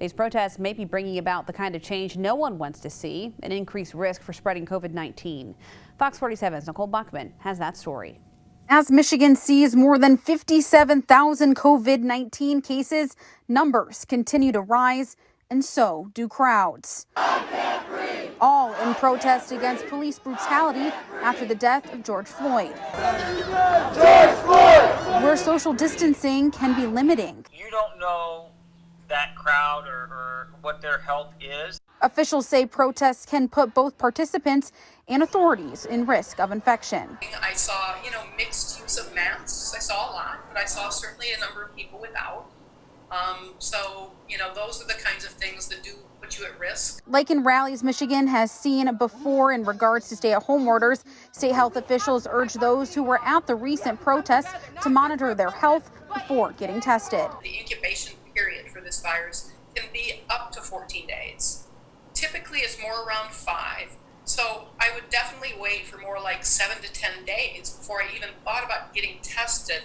These protests may be bringing about the kind of change no one wants to see, an increased risk for spreading COVID-19. Fox 47's Nicole Buckman has that story. As Michigan sees more than 57,000 COVID-19 cases, numbers continue to rise, and so do crowds. All in protest against police brutality after the death of George Floyd. George Floyd! Where social distancing can be limiting. You don't know that crowd or what their health is. Officials say protests can put both participants and authorities in risk of infection. I saw, mixed use of masks. I saw a lot, but I saw certainly a number of people without. Those are the kinds of things that do put you at risk. Like in rallies Michigan has seen before in regards to stay-at-home orders, state health officials urge those who were at the recent protests to monitor their health before getting tested. The incubation period for this virus can be up to 14 days. Typically it's more around 5. So I would definitely wait for more like 7 to 10 days before I even thought about getting tested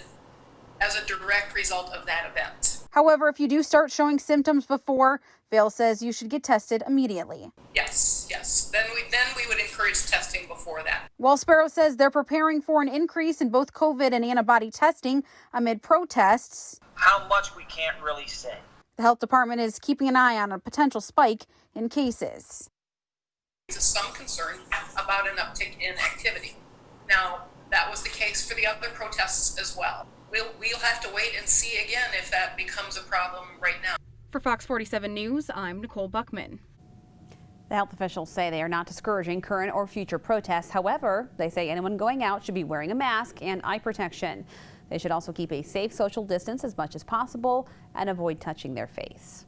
as a direct result of that event. However, if you do start showing symptoms before, Vail says you should get tested immediately. Yes. Then we would encourage testing before that. While Sparrow says they're preparing for an increase in both COVID and antibody testing amid protests. How much we can't really say. The health department is keeping an eye on a potential spike in cases. There's some concern about an uptick in activity. Now, that was the case for the other protests as well. We'll have to wait and see again if that becomes a problem right now. For Fox 47 News, I'm Nicole Buckman. The health officials say they are not discouraging current or future protests. However, they say anyone going out should be wearing a mask and eye protection. They should also keep a safe social distance as much as possible and avoid touching their face.